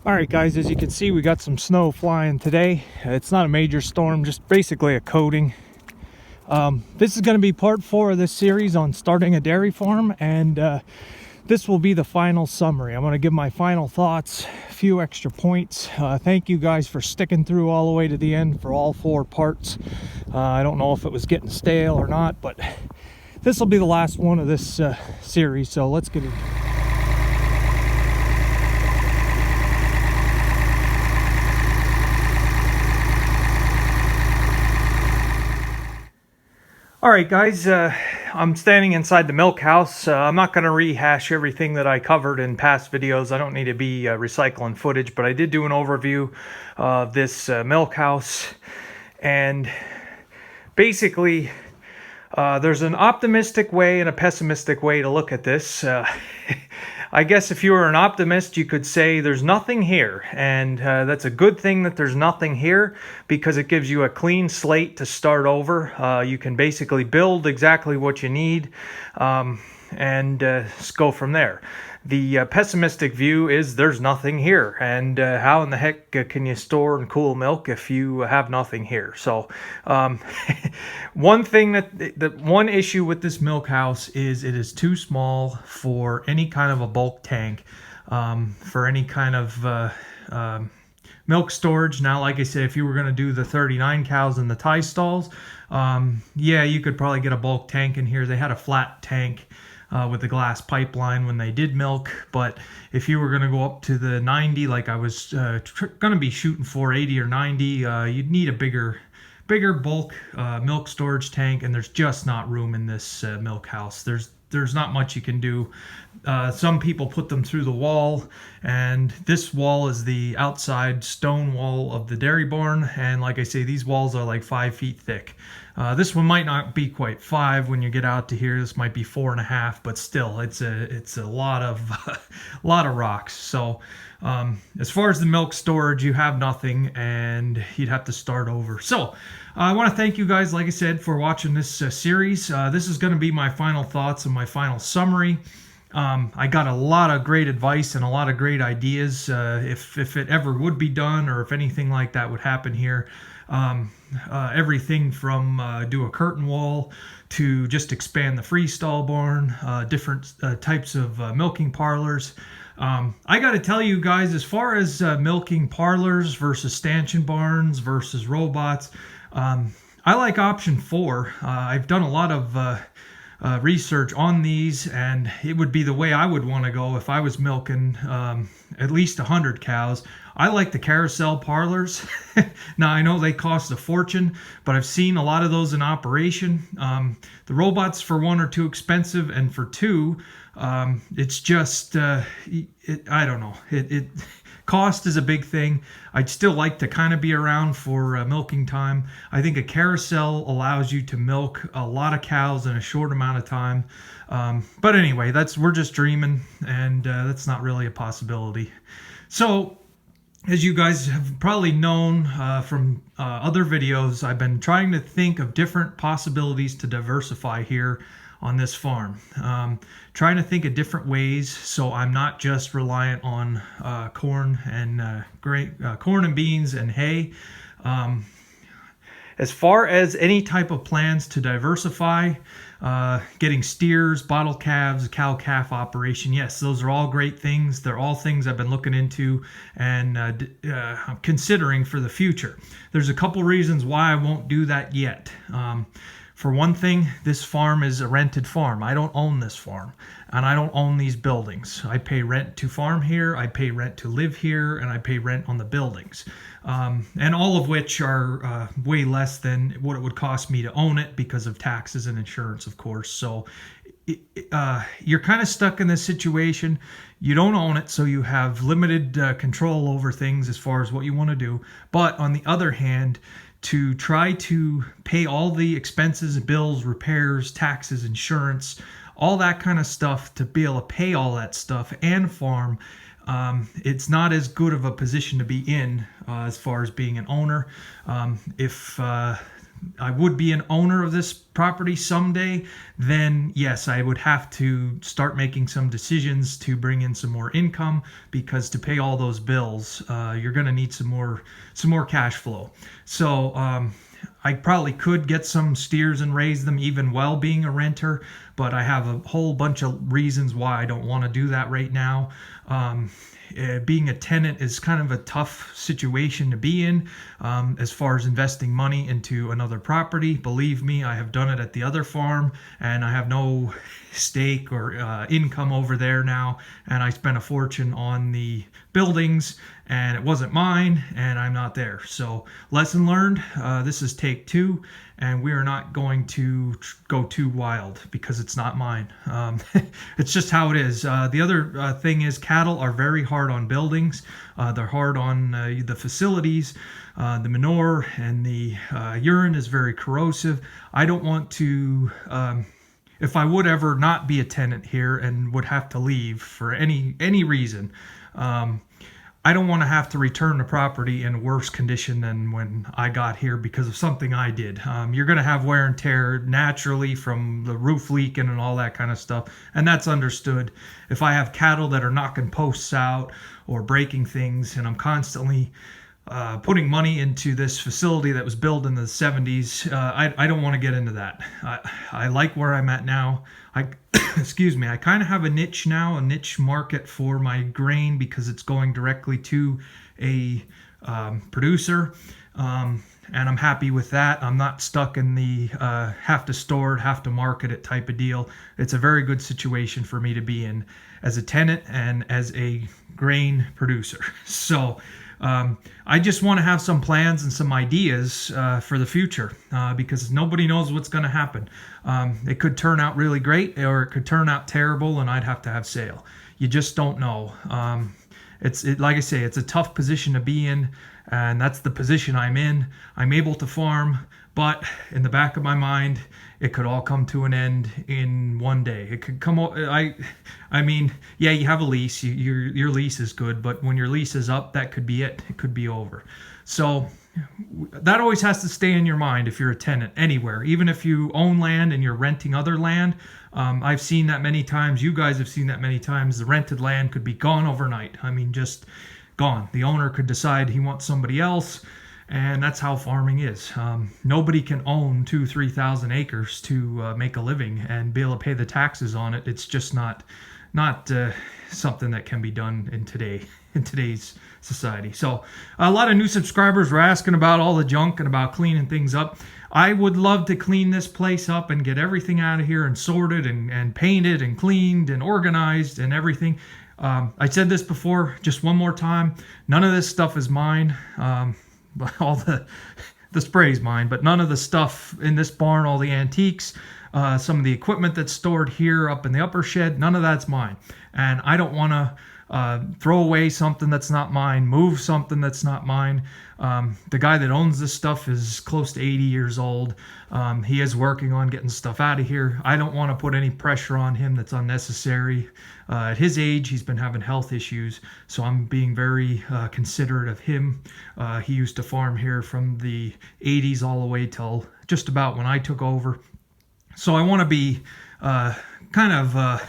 All right, guys, as you can see, we got some snow flying today. It's not a major storm, just basically a coating. This is going to be part 4 of this series on starting a dairy farm, and this will be the final summary. I'm going to give my final thoughts, a few extra points. Thank you guys for sticking through all the way to the end for all 4 parts. I don't know if it was getting stale or not, but this will be the last one of this series, so let's get into it. All right, guys, I'm standing inside the milk house. I'm not going to rehash everything that I covered in past videos. I don't need to be recycling footage, but I did do an overview of this milk house. And basically, there's an optimistic way and a pessimistic way to look at this. I guess if you were an optimist, you could say there's nothing here, and that's a good thing that there's nothing here, because it gives you a clean slate to start over. You can basically build exactly what you need and go from there. The pessimistic view is there's nothing here, and how in the heck can you store and cool milk if you have nothing here? So one issue with this milk house is it is too small for any kind of a bulk tank, for any kind of milk storage. Now, like I said, if you were going to do the 39 cows in the tie stalls, yeah, you could probably get a bulk tank in here. They had a flat tank with the glass pipeline when they did milk, but if you were going to go up to the 90, like I was going to be shooting for 80 or 90, you'd need a bigger bulk milk storage tank, and there's just not room in this milk house. There's not much you can do. Some people put them through the wall, and this wall is the outside stone wall of the dairy barn, and like I say, these walls are like 5 feet thick. This one might not be quite 5 when you get out to here. This might be 4.5, but still, it's a lot of lot of rocks. So as far as the milk storage, you have nothing, and you'd have to start over. So I want to thank you guys, like I said, for watching this series. This is going to be my final thoughts and my final summary. I got a lot of great advice and a lot of great ideas if it ever would be done, or if anything like that would happen here. Everything from do a curtain wall to just expand the freestall barn, different types of milking parlors. I got to tell you guys, as far as milking parlors versus stanchion barns versus robots, I like option 4. I've done a lot of research on these, and it would be the way I would want to go if I was milking at least 100 cows. I like the carousel parlors. Now, I know they cost a fortune, but I've seen a lot of those in operation. The robots, for 1, are too expensive, and for 2, it's just I don't know, cost is a big thing. I'd still like to kind of be around for milking time. I think a carousel allows you to milk a lot of cows in a short amount of time. But anyway, we're just dreaming, and that's not really a possibility. So, as you guys have probably known from other videos, I've been trying to think of different possibilities to diversify here on this farm. Trying to think of different ways so I'm not just reliant on corn and beans and hay. As far as any type of plans to diversify, getting steers, bottle calves, cow-calf operation, yes, those are all great things. They're all things I've been looking into and considering for the future. There's a couple reasons why I won't do that yet. For one thing, this farm is a rented farm. I don't own this farm, and I don't own these buildings. I pay rent to farm here, I pay rent to live here, and I pay rent on the buildings. And all of which are way less than what it would cost me to own it because of taxes and insurance, of course. So you're kind of stuck in this situation. You don't own it, so you have limited control over things as far as what you want to do. But on the other hand, to try to pay all the expenses, bills, repairs, taxes, insurance, all that kind of stuff, to be able to pay all that stuff and farm, it's not as good of a position to be in as far as being an owner. If I would be an owner of this property someday, then yes, I would have to start making some decisions to bring in some more income, because to pay all those bills, you're going to need some more cash flow. So I probably could get some steers and raise them even while being a renter, but I have a whole bunch of reasons why I don't want to do that right now. Being a tenant is kind of a tough situation to be in, as far as investing money into another property. Believe me, I have done it at the other farm, and I have no stake or income over there now, and I spent a fortune on the buildings, and it wasn't mine, and I'm not there. So lesson learned. This is take 2, and we are not going to go too wild because it's not mine. It's just how it is. The other thing is, cattle are very hard on buildings. They're hard on the facilities. The manure and the urine is very corrosive. I don't want to, if I would ever not be a tenant here and would have to leave for any reason, I don't want to have to return the property in worse condition than when I got here because of something I did. You're going to have wear and tear naturally from the roof leaking and all that kind of stuff, and that's understood. If I have cattle that are knocking posts out or breaking things, and I'm constantly putting money into this facility that was built in the 70s, I don't want to get into that. I like where I'm at now. Excuse me, I kind of have a niche now, a niche market for my grain, because it's going directly to a producer, and I'm happy with that. I'm not stuck in the have to store it, have to market it type of deal. It's a very good situation for me to be in as a tenant and as a grain producer. So I just want to have some plans and some ideas for the future, because nobody knows what's going to happen. It could turn out really great, or it could turn out terrible, and I'd have to have sale. You just don't know. Like I say, it's a tough position to be in, and that's the position I'm in. I'm able to farm, but in the back of my mind, it could all come to an end in one day. It could come. I mean, yeah, you have a lease. Your lease is good, but when your lease is up, that could be it. It could be over. So that always has to stay in your mind if you're a tenant anywhere, even if you own land and you're renting other land. I've seen that many times. You guys have seen that many times. The rented land could be gone overnight. I mean, just gone. The owner could decide he wants somebody else. And that's how farming is. Nobody can own 2,000-3,000 acres to make a living and be able to pay the taxes on it. It's just not something that can be done in today's society. So a lot of new subscribers were asking about all the junk and about cleaning things up. I would love to clean this place up and get everything out of here and sorted and painted and cleaned and organized and everything. I said this before, just one more time. None of this stuff is mine. All the spray's mine, but none of the stuff in this barn, all the antiques, some of the equipment that's stored here up in the upper shed, none of that's mine. And I don't want to throw away something that's not mine, move something that's not mine. The guy that owns this stuff is close to 80 years old. He is working on getting stuff out of here. I don't want to put any pressure on him that's unnecessary. At his age, he's been having health issues, so I'm being very considerate of him. He used to farm here from the 80s all the way till just about when I took over. So I want to be kind of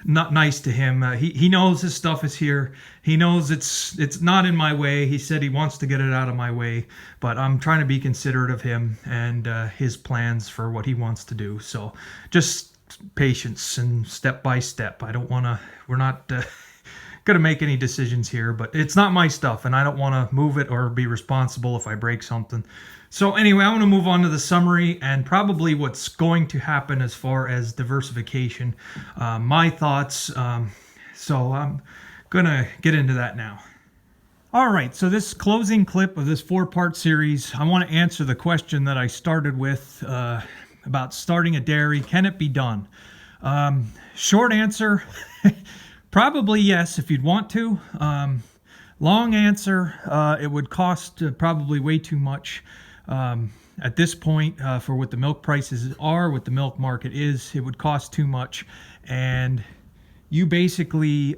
not nice to him. He knows his stuff is here. He knows it's not in my way. He said he wants to get it out of my way, but I'm trying to be considerate of him and his plans for what he wants to do. So just patience and step by step. We're not going to make any decisions here, but it's not my stuff, and I don't want to move it or be responsible if I break something. So anyway, I want to move on to the summary and probably what's going to happen as far as diversification, my thoughts. So I'm going to get into that now. All right, so this closing clip of this 4-part series, I want to answer the question that I started with about starting a dairy. Can it be done? Short answer, probably yes, if you'd want to. Long answer, it would cost probably way too much. At this point, for what the milk prices are, what the milk market is, it would cost too much. And you basically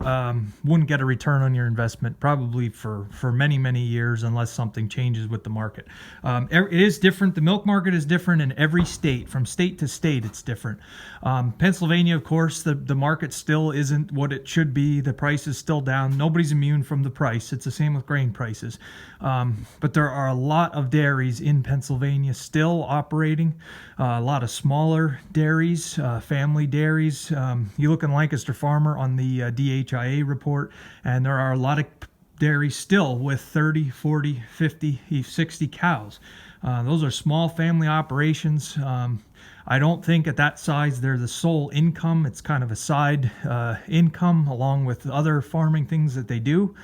wouldn't get a return on your investment probably for many years unless something changes with the market. It is different. The milk market is different in every state. From state to state, it's different. Pennsylvania, of course, the market still isn't what it should be. The price is still down. Nobody's immune from the price. It's the same with grain prices. But there are a lot of dairies in Pennsylvania still operating. A lot of smaller dairies, family dairies. You look in Lancaster Farmer on the DHIA report, and there are a lot of dairies still with 30, 40, 50, 60 cows. Those are small family operations. I don't think at that size they're the sole income. It's kind of a side income along with other farming things that they do.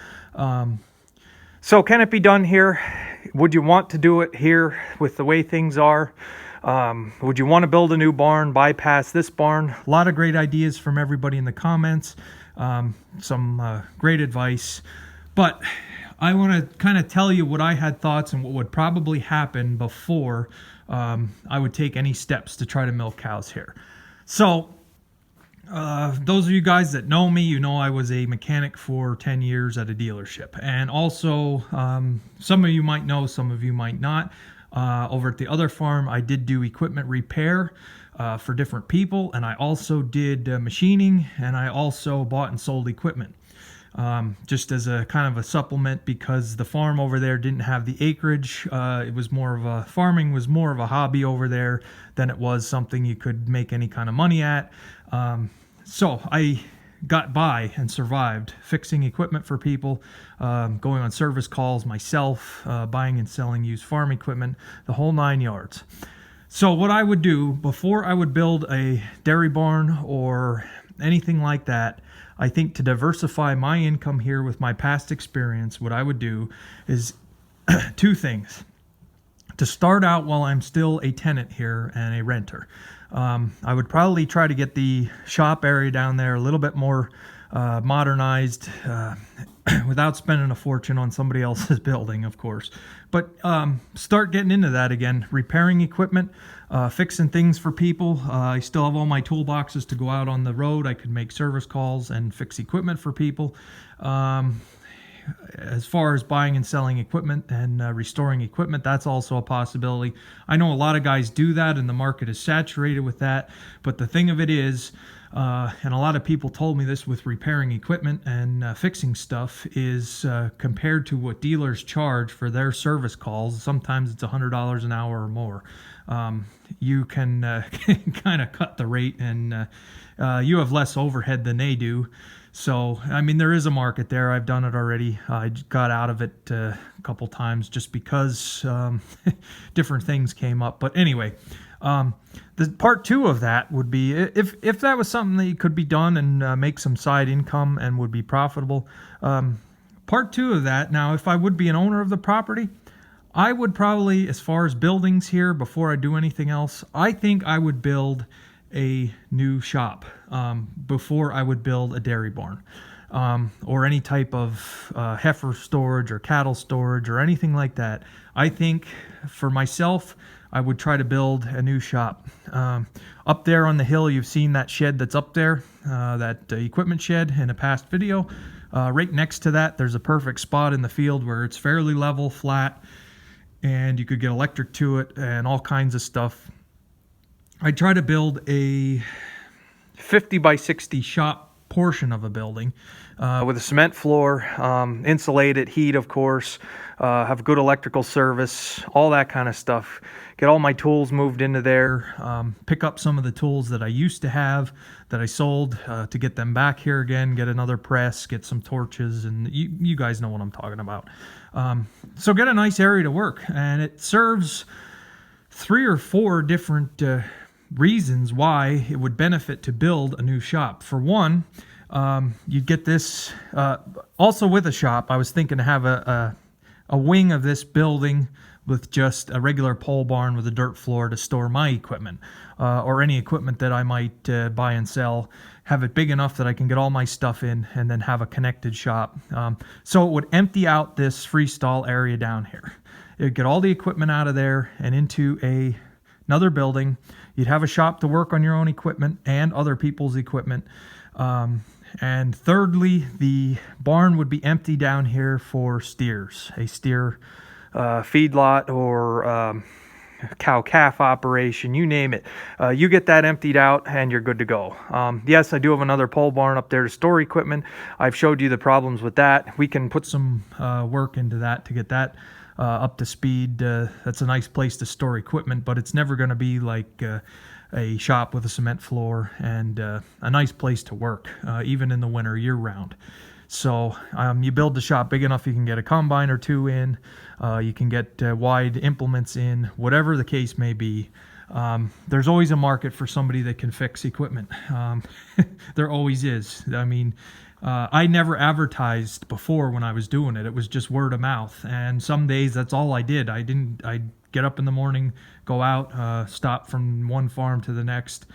So can it be done here? Would you want to do it here with the way things are? Would you want to build a new barn, bypass this barn? A lot of great ideas from everybody in the comments. Some great advice. But I want to kind of tell you what I had thoughts and what would probably happen before I would take any steps to try to milk cows here. So those of you guys that know me, you know I was a mechanic for 10 years at a dealership. And also, some of you might know, some of you might not. Over at the other farm, I did do equipment repair for different people, and I also did machining, and I also bought and sold equipment. Just as a kind of a supplement, because the farm over there didn't have the acreage. It was more of a, farming was more of a hobby over there than it was something you could make any kind of money at. So I got by and survived fixing equipment for people, going on service calls myself, buying and selling used farm equipment, the whole 9 yards. So what I would do before I would build a dairy barn or anything like that, I think to diversify my income here with my past experience, what I would do is two things. To start out while I'm still a tenant here and a renter, I would probably try to get the shop area down there a little bit more modernized without spending a fortune on somebody else's building, of course. But start getting into that again, repairing equipment, fixing things for people. I still have all my toolboxes to go out on the road. I could make service calls and fix equipment for people. As far as buying and selling equipment and restoring equipment, that's also a possibility. I know a lot of guys do that, and the market is saturated with that. But the thing of it is, and a lot of people told me this with repairing equipment and fixing stuff, is compared to what dealers charge for their service calls, sometimes it's $100 an hour or more. You can kind of cut the rate, and you have less overhead than they do. So, I mean, there is a market there. I've done it already. I got out of it a couple times just because different things came up. But anyway, the part two of that would be if that was something that could be done and make some side income and would be profitable. Part two of that, now, if I would be an owner of the property, I would probably, as far as buildings here, before I do anything else, I think I would build a new shop before I would build a dairy barn or any type of heifer storage or cattle storage or anything like that. I think for myself, I would try to build a new shop. Up there on the hill, you've seen that shed that's up there, that equipment shed in a past video. Right next to that, there's a perfect spot in the field where it's fairly level, flat, and you could get electric to it and all kinds of stuff. I try to build a 50 by 60 shop portion of a building with a cement floor, insulated, heat, of course, have good electrical service, all that kind of stuff. Get all my tools moved into there, pick up some of the tools that I used to have that I sold to get them back here again, get another press, get some torches, and you guys know what I'm talking about. So get a nice area to work, and it serves 3 or 4 different reasons why it would benefit to build a new shop. For one, you'd get this, also with a shop, I was thinking to have a wing of this building with just a regular pole barn with a dirt floor to store my equipment, or any equipment that I might buy and sell. Have it big enough that I can get all my stuff in and then have a connected shop. So it would empty out this freestyle area down here. It would get all the equipment out of there and into another building. You'd have a shop to work on your own equipment and other people's equipment. And thirdly, the barn would be empty down here for steers, a steer feedlot or cow-calf operation, you name it. You get that emptied out and you're good to go. Yes, I do have another pole barn up there to store equipment. I've showed you the problems with that. We can put some work into that to get that up to speed. That's a nice place to store equipment, but it's never going to be like a shop with a cement floor and a nice place to work, even in the winter, year-round. So you build the shop big enough, you can get a combine or two in, you can get wide implements in, whatever the case may be. There's always a market for somebody that can fix equipment. There always is. I mean, I never advertised before when I was doing it. It was just word of mouth. And some days that's all I did. I'd get up in the morning, go out, stop from one farm to the next,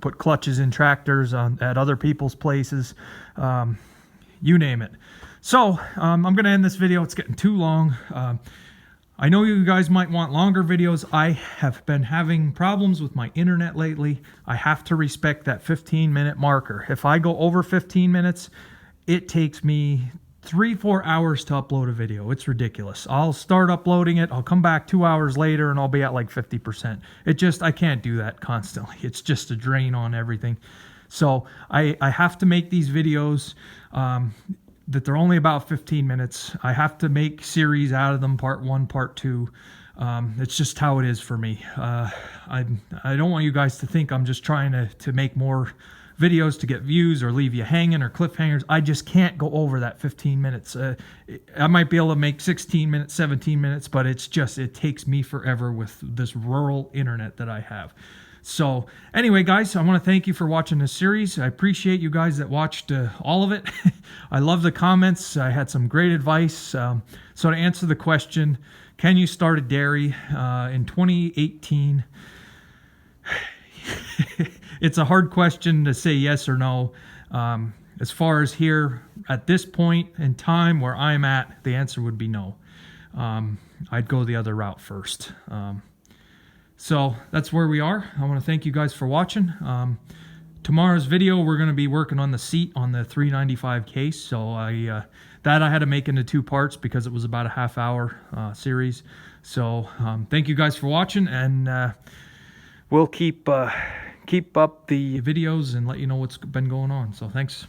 put clutches in tractors at other people's places, you name it. So I'm going to end this video. It's getting too long. I know you guys might want longer videos. I have been having problems with my internet lately. I have to respect that 15-minute marker. If I go over 15 minutes, it takes me 3-4 hours to upload a video. It's ridiculous. I'll start uploading it, I'll come back 2 hours later and I'll be at like 50%. I can't do that constantly. It's just a drain on everything. So I have to make these videos that they're only about 15 minutes. I have to make series out of them, part 1, part 2. It's just how it is for me. I don't want you guys to think I'm just trying to make more videos to get views or leave you hanging or cliffhangers. I just can't go over that 15 minutes. I might be able to make 16 minutes, 17 minutes, but it takes me forever with this rural internet that I have. So anyway, guys, I want to thank you for watching this series. I appreciate you guys that watched all of it. I love the comments. I had some great advice. So to answer the question, can you start a dairy in 2018? It's a hard question to say yes or no. As far as here at this point in time where I'm at, the answer would be no. I'd go the other route first. So that's where we are. I want to thank you guys for watching. Tomorrow's video, we're going to be working on the seat on the 395 case. So I had to make into 2 parts because it was about a half-hour series. So thank you guys for watching, and we'll keep up the videos and let you know what's been going on. So thanks.